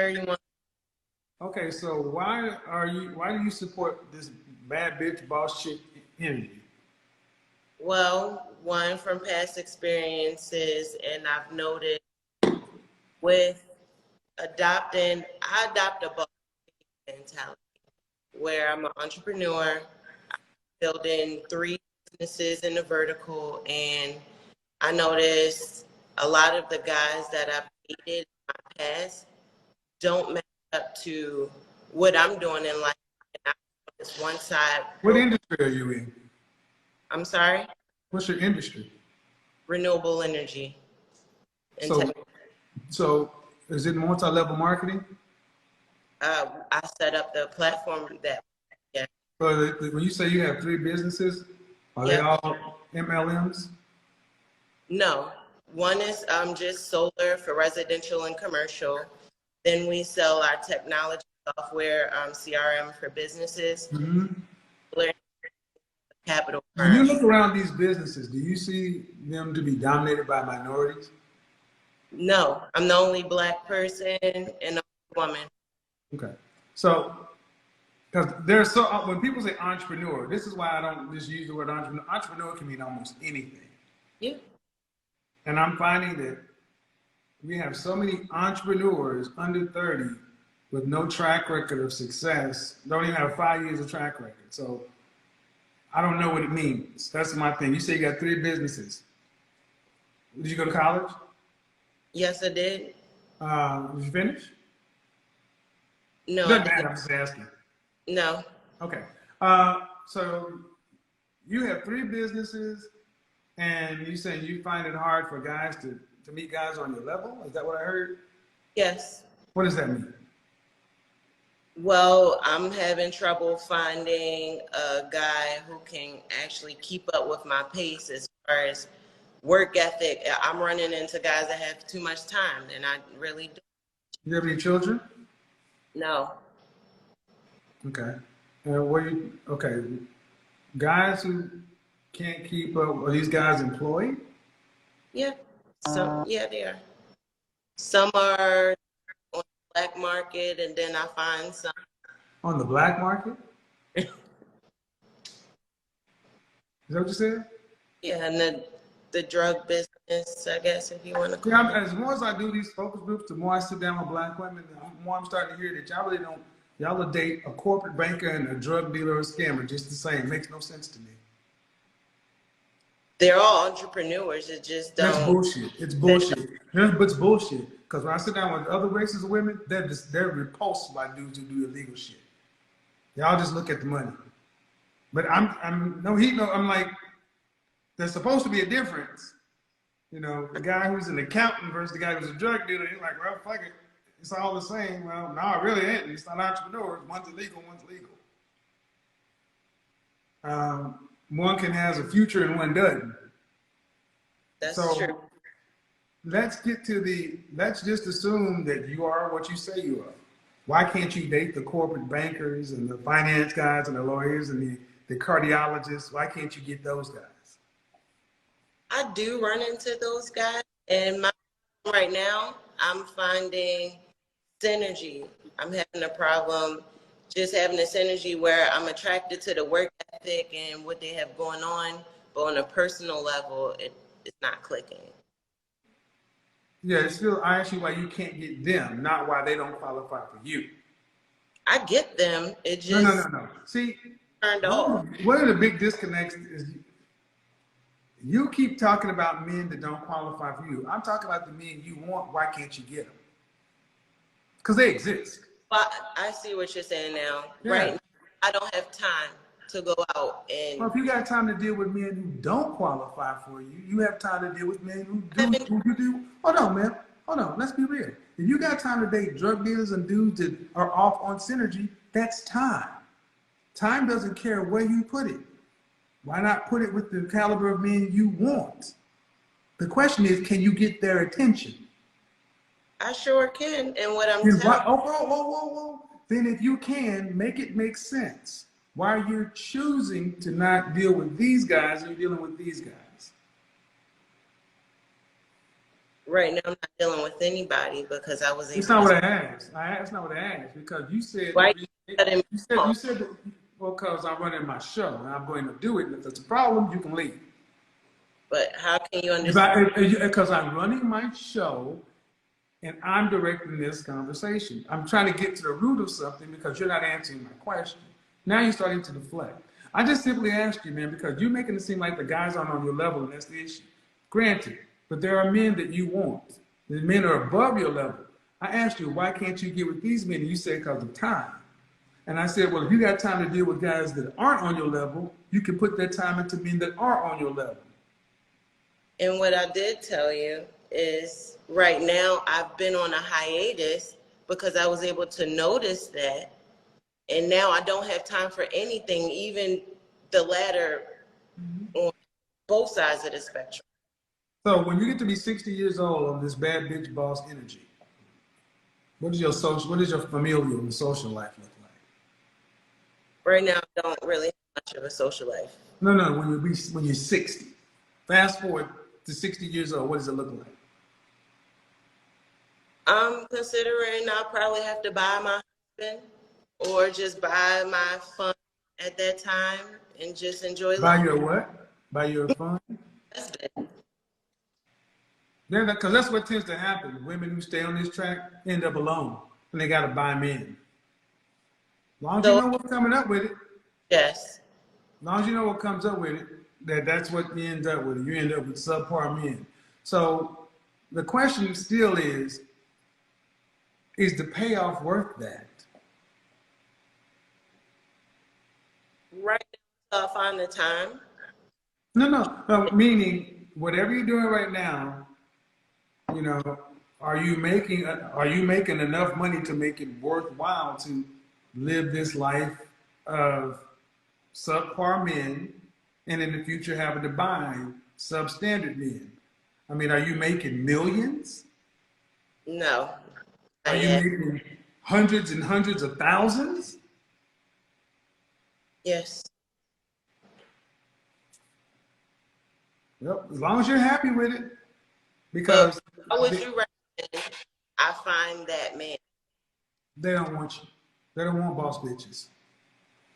you want. Okay, so why do you support this bad bitch boss chick energy? Well, one from past experiences, and I've noticed with I adopt a boss mentality where I'm an entrepreneur, building three businesses in the vertical, and I noticed a lot of the guys that I've dated in my past don't match up to what I'm doing in life. And I this one side. What industry are you in? I'm sorry? What's your industry? Renewable energy and So, so is it multi-level marketing? I set up the platform that, yeah. So when you say you have three businesses, are they all MLMs? No, one is just solar for residential and commercial. Then we sell our technology software, CRM for businesses, capital When you firms. look around these businesses, do you see them to be dominated by minorities? No, I'm the only Black person and a woman. Okay. So, because there's so, when people say entrepreneur, this is why I don't just use the word entrepreneur. Entrepreneur can mean almost anything. Yeah. And I'm finding that we have so many entrepreneurs under 30 with no track record of success, don't even have 5 years of track record. So I don't know what it means. That's my thing. You say you got three businesses. Did you go to college? Yes, I did. Did you finish? No, Doesn't matter, I'm just asking. No. Okay. So you have three businesses, and you say you find it hard for guys to meet guys on your level? Is that what I heard? Yes. What does that mean? Well, I'm having trouble finding a guy who can actually keep up with my pace as far as work ethic. I'm running into guys that have too much time, and I really do. You have any children? No. Okay. And okay, guys who can't keep up, are these guys employed? Yeah. Yeah, they are. Some are on the black market, and then I find some. On the black market? Is that what you said? Yeah, and the drug business, I guess, if you want to call Yeah, it. as more as I do these focus groups, the more I sit down with black women, the more I'm starting to hear that y'all really don't, y'all will date a corporate banker and a drug dealer or a scammer just the same. It makes no sense to me. They're all entrepreneurs. It just don't. That's bullshit. It's bullshit. It's bullshit. Because when I sit down with other races of women, they're repulsed by dudes who do illegal shit. Y'all just look at the money. But I'm like, there's supposed to be a difference. You know, the guy who's an accountant versus the guy who's a drug dealer, he's like, well, fuck it. It's all the same. Well, no, it really ain't. It's not entrepreneurs. One's illegal, one's legal. One can has a future and one doesn't. That's so true. let's just assume that you are what you say you are. Why can't you date the corporate bankers and the finance guys and the lawyers and the cardiologists? Why can't you get those guys? I do run into those guys, and right now I'm finding synergy. I'm having a problem just having this synergy where I'm attracted to the work ethic and what they have going on, but on a personal level, it's not clicking. Yeah, it's still, I ask you why you can't get them, not why they don't qualify for you. I get them. It just No. See, turned off. one of the big disconnects is you keep talking about men that don't qualify for you. I'm talking about the men you want. Why can't you get them? Because they exist. Well, I see what you're saying now. Yeah. Right now, I don't have time to go out and. Well, if you got time to deal with men who don't qualify for you, you have time to deal with men who do. Hold on, man. Hold on. Let's be real. If you got time to date drug dealers and dudes that are off on synergy, that's time. Time doesn't care where you put it. Why not put it with the caliber of men you want? The question is, can you get their attention? I sure can. And what I'm telling whoa. Then if you can, make it make sense. Why you're choosing to not deal with these guys and you're dealing with these guys? Right now, I'm not dealing with anybody because I was It's able not to. what I asked. That's not what I asked because you said Why you cutting me you off? said that, well, because I'm running my show and I'm going to do it. And if there's a problem, you can leave. But how can you If understand? I because I'm running my show and I'm directing this conversation. I'm trying to get to the root of something because you're not answering my question. Now you're starting to deflect. I just simply asked you, man, because you're making it seem like the guys aren't on your level, and that's the issue. Granted, but there are men that you want. The men are above your level. I asked you, why can't you get with these men? And you said, because of time. And I said, well, if you got time to deal with guys that aren't on your level, you can put that time into men that are on your level. And what I did tell you is right now I've been on a hiatus because I was able to notice that. And now I don't have time for anything, even the latter on both sides of the spectrum. So when you get to be 60 years old on this bad bitch boss energy, what is your familial and social life look like? Right now, I don't really have much of a social life. No. When you're 60, fast forward to 60 years old, what does it look like? I'm considering I'll probably have to buy my husband or just buy my fun at that time and just enjoy Buy life. your what? Buy your fun? Husband. Because that's what tends to happen. Women who stay on this track end up alone, and they got to buy men. As long as you So, know what's coming up with it, yes. as long as you know what comes up with it, that's what you end up with. You end up with subpar men. So the question still is the payoff worth that? Right now, I'll find the time. No. Meaning, whatever you're doing right now, you know, are you making enough money to make it worthwhile to live this life of subpar men, and in the future having to buy substandard men? I mean, are you making millions? No, Are not you yet. making hundreds and hundreds of thousands? Yes. Yep, as long as you're happy with it, But because how would they, you recommend I find that man? they don't want you. They don't want boss bitches.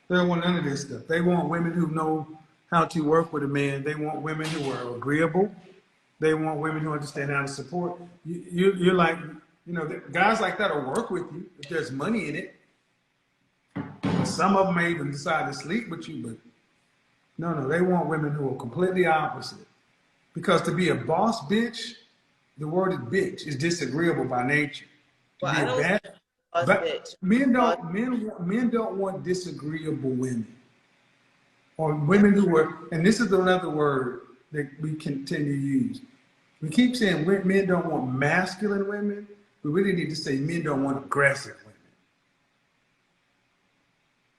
They don't want none of this stuff. They want women who know how to work with a man. They want women who are agreeable. They want women who understand how to support. You're like, guys like that will work with you if there's money in it. Some of them may even decide to sleep with you, but no, they want women who are completely opposite. Because to be a boss bitch, the word is bitch, is disagreeable by nature. To Well, be I a don't say bad, boss but bitch. Boss, men don't want disagreeable women or women who are. And this is another word that we continue to use. We keep saying men don't want masculine women. We really need to say men don't want aggressive women.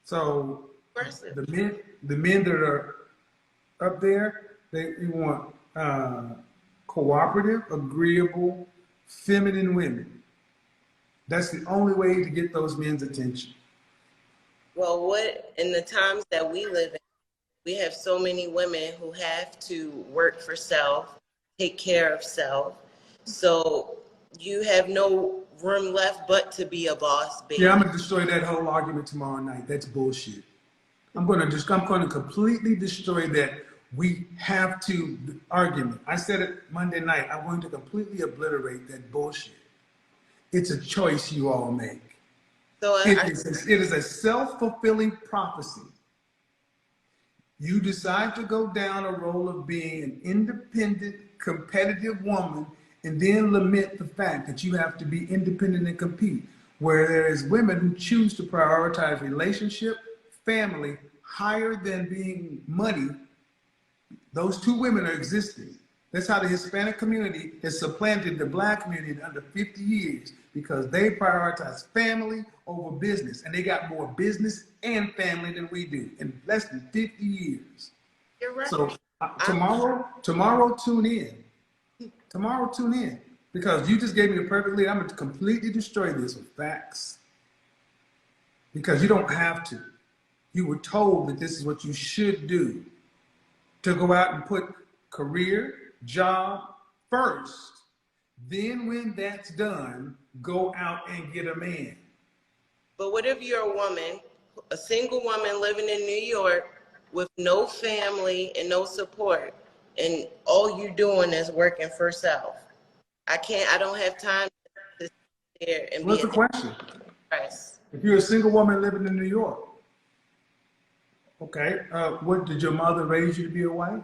So aggressive. the men that are up there, they want cooperative, agreeable, feminine women. That's the only way to get those men's attention. Well, what in the times that we live in, we have so many women who have to work for self, take care of self. So you have no room left but to be a boss Yeah, I'm baby. gonna destroy that whole argument tomorrow night. That's bullshit. I'm gonna completely destroy that. We have to argument. I said it Monday night. I'm going to completely obliterate that bullshit. It's a choice you all make. So It is a self-fulfilling prophecy. You decide to go down a road of being an independent, competitive woman and then lament the fact that you have to be independent and compete. Where there is women who choose to prioritize relationship, family, higher than being money. Those two women are existing. That's how the Hispanic community has supplanted the black community in under 50 years because they prioritize family over business. And they got more business and family than we do in less than 50 years. you're right. So I'm tomorrow tune in. Tomorrow tune in. Because you just gave me the perfect lead. I'm going to completely destroy this with facts. Because you don't have to. You were told that this is what you should do. To go out and put career, job first, Then when that's done, go out and get a man. But what if you're a woman, a single woman living in New York with no family and no support, and all you're doing is working for self? I don't have time to sit there and be What's the question? depressed. If you're a single woman living in New York, okay, what did your mother raise you to be a wife?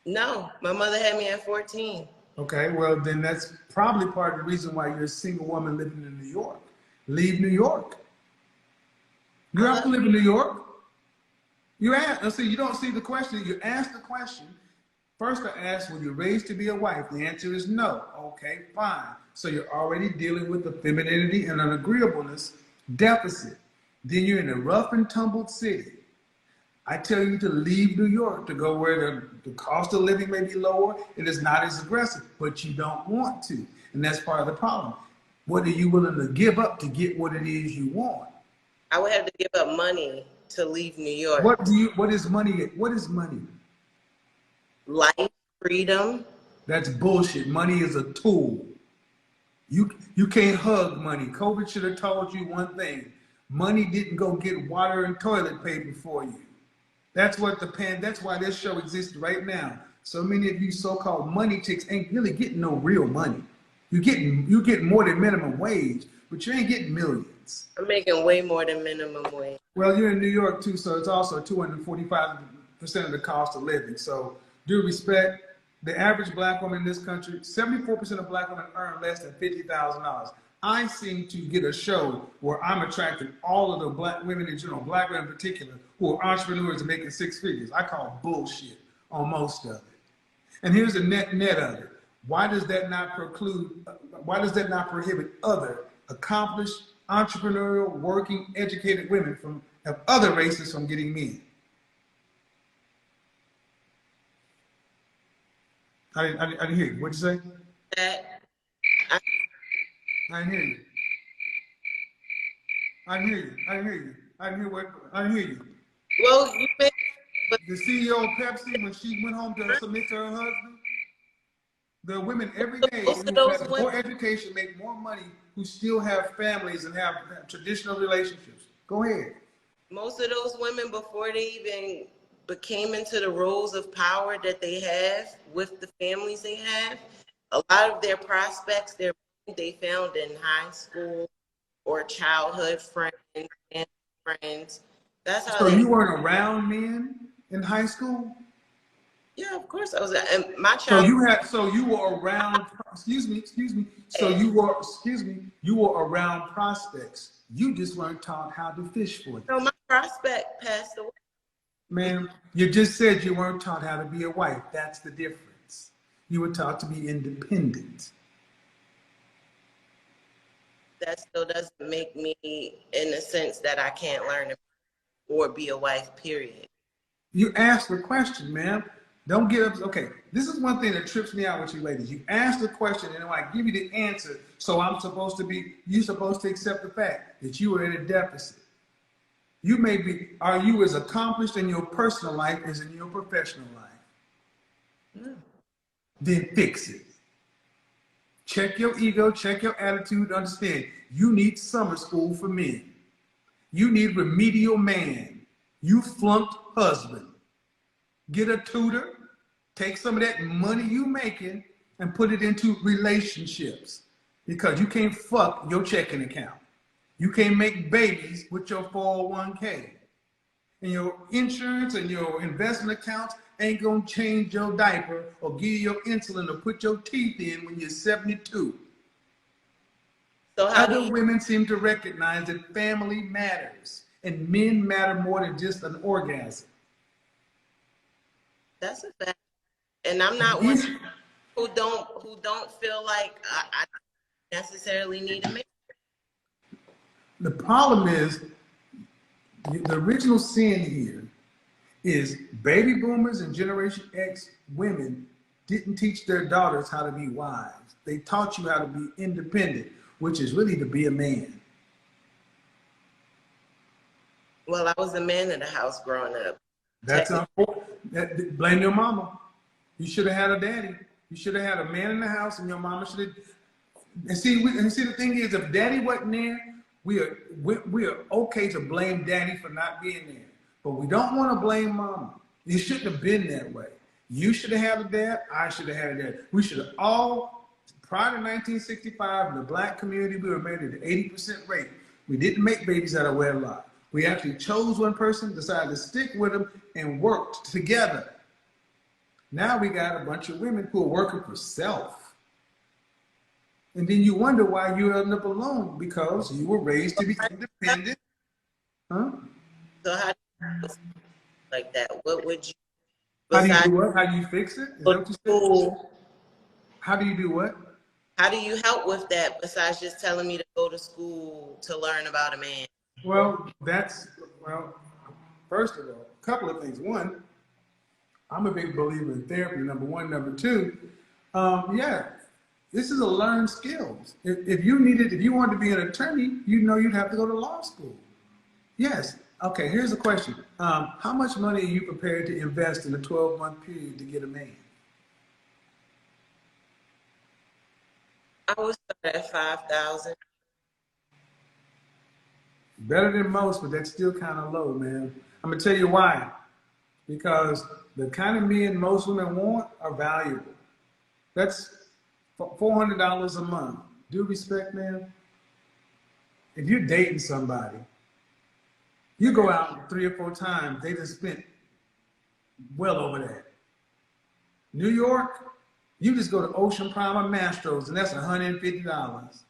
No, my mother had me at 14. Okay, well then that's probably part of the reason why you're a single woman living in New York. Leave New York. You have to live in New York. You ask. See, you don't see the question. You ask the question. First, I asked, were you raised to be a wife? The answer is no. Okay, fine. So you're already dealing with the femininity and an agreeableness deficit. Then you're in a rough and tumbled city. I tell you to leave New York to go where the cost of living may be lower. It is not as aggressive, but you don't want to. And that's part of the problem. What are you willing to give up to get what it is you want? I would have to give up money to leave New York. What is money? What is money? Life, freedom. That's bullshit. Money is a tool. You can't hug money. COVID should have told you one thing. Money didn't go get water and toilet paper for you. That's why this show exists right now. So many of you so-called money chicks ain't really getting no real money. You getting more than minimum wage, but you ain't getting millions. I'm making way more than minimum wage. Well, you're in New York too, so it's also 245% of the cost of living. So due respect, the average black woman in this country, 74% of black women earn less than $50,000. I seem to get a show where I'm attracting all of the black women in general, black women in particular, who are entrepreneurs and making six figures. I call bullshit on most of it. And here's the net of it. Why does that not prohibit other accomplished, entrepreneurial, working, educated women of other races from getting men? I didn't hear you. What'd you say? That I didn't hear you. I didn't hear you. I didn't hear you. I didn't hear you. well, you make, but The CEO of Pepsi, when she went home to submit to her husband, the women every day most of who those have women, more education make more money, who still have families and have traditional relationships. Go ahead. most of those women before they even became into the roles of power that they have with the families they have, a lot of their prospects, they found in high school or childhood friends and friends. That's how So they. you weren't around men in high school? Yeah, of course I was. And my So child. you were around, excuse me. So you were around prospects. You just weren't taught how to fish for them. So my prospect passed away. Man, you just said you weren't taught how to be a wife. That's the difference. You were taught to be independent. That still doesn't make me in the sense that I can't learn or be a wife, period. You asked the question, ma'am. Don't get up. Okay, this is one thing that trips me out with you ladies. You ask the question and I give you the answer, so you're supposed to accept the fact that you are in a deficit. Are you as accomplished in your personal life as in your professional life? Mm. Then fix it. Check your ego, check your attitude, understand you need summer school for men. You need remedial man. You flunked husband. Get a tutor, take some of that money you making and put it into relationships, because you can't fuck your checking account. You can't make babies with your 401k. And your insurance and your investment accounts ain't gonna change your diaper or give you your insulin or put your teeth in when you're 72. So how do Other you? women seem to recognize that family matters and men matter more than just an orgasm. That's a fact. And I'm not one who don't feel like I necessarily need a man. The problem is the original sin here is baby boomers and Generation X women didn't teach their daughters how to be wives. They taught you how to be independent, which is really to be a man. Well, I was the man of the house growing up. That's unfortunate. Blame your mama. You should have had a daddy. You should have had a man in the house, and your mama should have. And see, the thing is, if daddy wasn't there, we are okay to blame daddy for not being there, but we don't want to blame mama. You shouldn't have been that way. You should have had a dad. I should have had a dad. We should have all, prior to 1965, in the black community, we were married at an 80% rate. We didn't make babies out of wedlock. We actually chose one person, decided to stick with them, and worked together. Now we got a bunch of women who are working for self. And then you wonder why you end up alone, because you were raised to be independent. Huh? So how do you fix like that? What would you, How do you besides do what? How do you fix it? Is go that to what you said? school, How do you do what? how do you help with that besides just telling me to go to school to learn about a man? Well, first of all, a couple of things. One, I'm a big believer in therapy, number one. Number two, yeah, this is a learned skill. If you wanted to be an attorney, you'd have to go to law school. Yes. Okay, here's a question. How much money are you prepared to invest in a 12-month period to get a man? I would start at 5,000. Better than most, but that's still kind of low, man. I'm gonna tell you why. Because the kind of men most women want are valuable. That's $400 a month. Due respect, man. If you're dating somebody, you go out 3 or 4 times, they just spent well over that. New York, you just go to Ocean Prime or Mastro's, and that's $150.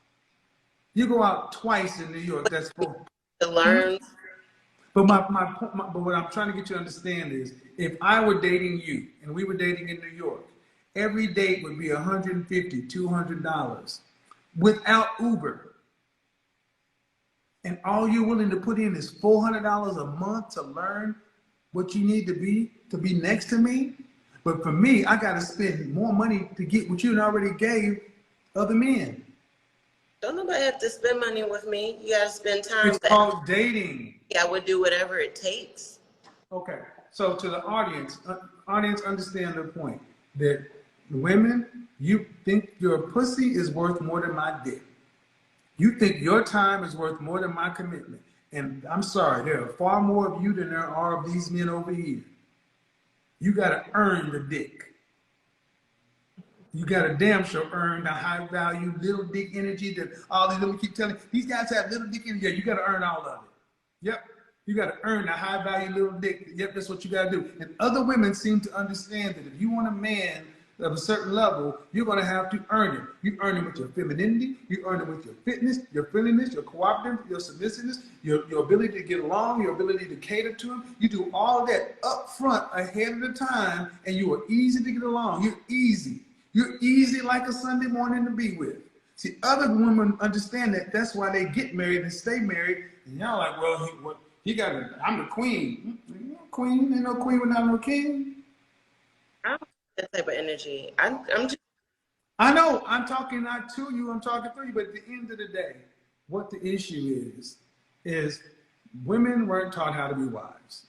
You go out twice in New York, that's for. To learn. But but what I'm trying to get you to understand is, if I were dating you and we were dating in New York, every date would be $150, $200 without Uber. And all you're willing to put in is $400 a month to learn what you need to be next to me. But for me, I got to spend more money to get what you already gave other men. Don't nobody have to spend money with me. You gotta spend time. It's called dating. I would do whatever it takes. Okay, so to the audience understand the point that women, you think your pussy is worth more than my dick. You think your time is worth more than my commitment. And I'm sorry, there are far more of you than there are of these men over here. You gotta earn the dick. You gotta damn sure earn the high value, little dick energy that all these women keep telling. These guys have little dick energy. Yeah, you gotta earn all of it. Yep. You got to earn the high value little dick. Yep, that's what you got to do. And other women seem to understand that if you want a man of a certain level, you're going to have to earn it. You earn it with your femininity. You earn it with your fitness, your friendliness, your cooperative, your submissiveness, your ability to get along, your ability to cater to him. You do all of that up front ahead of the time, and you are easy to get along. You're easy. You're easy like a Sunday morning to be with. See, other women understand that. That's why they get married and stay married. And y'all like, well, I'm the queen. Queen? Ain't no queen without no king. I don't have that type of energy. I'm just. I know. I'm talking not to you. I'm talking through you. But at the end of the day, what the issue is women weren't taught how to be wives.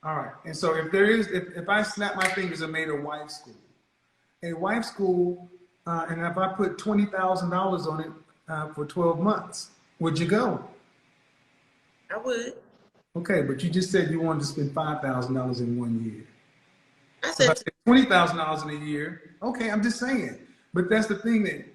All right. And so if I snap my fingers and made a wife school, and if I put $20,000 on it for 12 months, would you go? I would. Okay, but you just said you wanted to spend $5,000 in 1 year. I So if I said said $20,000 in a year, okay, I'm just saying. But that's the thing, that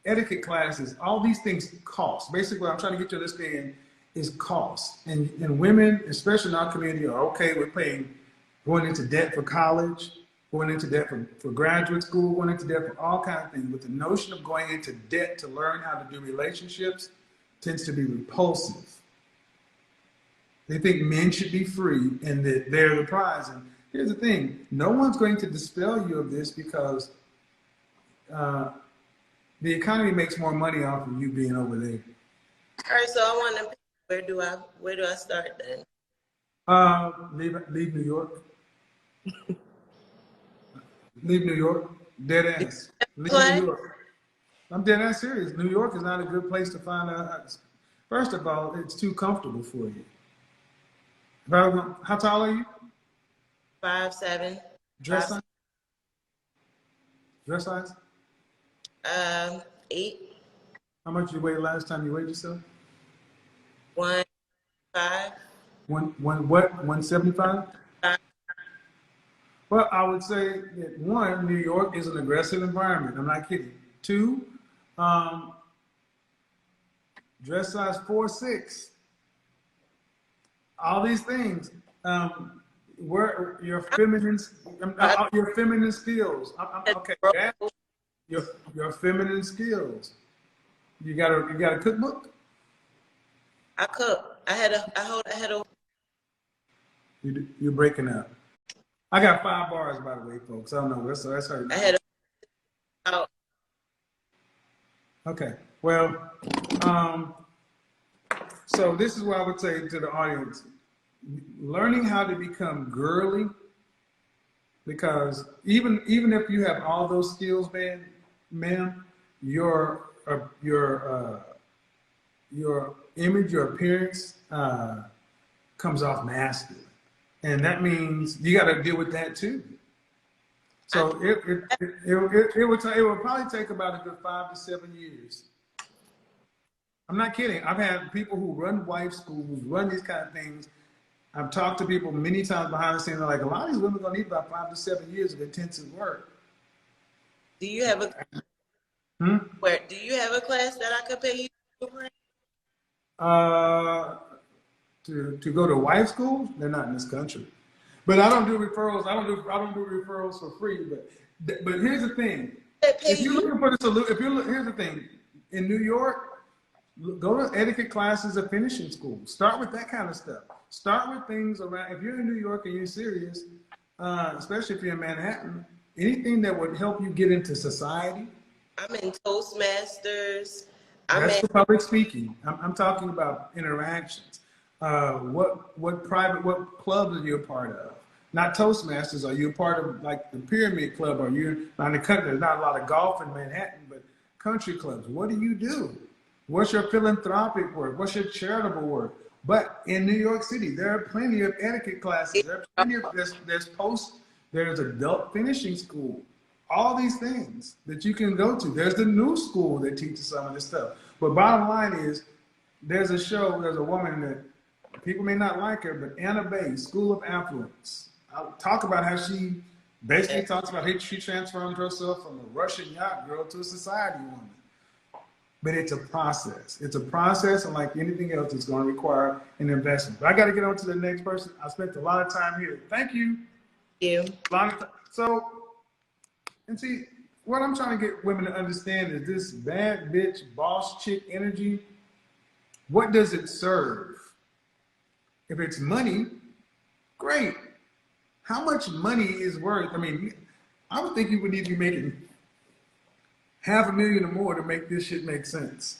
etiquette classes, all these things cost. Basically, what I'm trying to get you to understand is cost. And women, especially in our community, are okay with going into debt for college, going into debt for graduate school, going into debt for all kinds of things. But the notion of going into debt to learn how to do relationships tends to be repulsive. They think men should be free and that they're the prize. And here's the thing, no one's going to dispel you of this, because the economy makes more money off of you being over there. all right. So I want to. Where do I start then? Leave New York. Leave New York. Dead ass. Leave New York. I'm dead ass serious. New York is not a good place to find a. First of all, it's too comfortable for you. How tall are you? 5'7". Dress size? Dress size? 8, How much you weighed last time you weighed yourself? 1, 5. One what? 175? 5. Well, I would say that one, New York is an aggressive environment. I'm not kidding. Two, um, dress size 4'6". All these things. Where your feminine skills. Okay, that your feminine skills. You got a cookbook? I cook. I had a You're breaking up. I got 5 bars, by the way, folks. I don't know. That's her. I had a Okay. Well, um, so this is what I would say to the audience: learning how to become girly, because even if you have all those skills, ma'am, your image, your appearance comes off masculine, and that means you got to deal with that too. So it would probably take about a good 5 to 7 years. I'm not kidding. I've had people who run wife schools, run these kind of things. I've talked to people many times behind the scenes. They're like, a lot of these women are gonna need about 5 to 7 years of intensive work. Do you have a Hmm? Do you have a class that I could pay you to bring? Uh, to go to wife schools, they're not in this country. But I don't do referrals. I don't do referrals for free. But here's the thing: That pay if you're you? looking for the solution, here's the thing: in New York, go to etiquette classes at finishing school. Start with that kind of stuff. Start with things around. If you're in New York and you're serious, especially if you're in Manhattan, anything that would help you get into society. I'm in Toastmasters. I'm That's in for public speaking. I'm talking about interactions. What clubs are you a part of? Not Toastmasters. Are you a part of like the Pyramid Club? Are you not in the country? There's not a lot of golf in Manhattan, but country clubs. What do you do? What's your philanthropic work? What's your charitable work? But in New York City, there are plenty of etiquette classes. There are plenty of there's adult finishing school. All these things that you can go to. There's the new school that teaches some of this stuff. But bottom line is, there's a woman that people may not like her, but Anna Bay, School of Affluence. I'll talk about how she basically talks about how she transformed herself from a Russian yacht girl to a society woman. But it's a process. It's a process, and like anything else, it's going to require an investment. But I got to get on to the next person. I spent a lot of time here. Thank you. you. A lot of time. So, and see, what I'm trying to get women to understand is this bad bitch, boss chick energy. What does it serve? If it's money, great. How much money is worth? I mean, I would think you would need to be making $500,000 or more to make this shit make sense.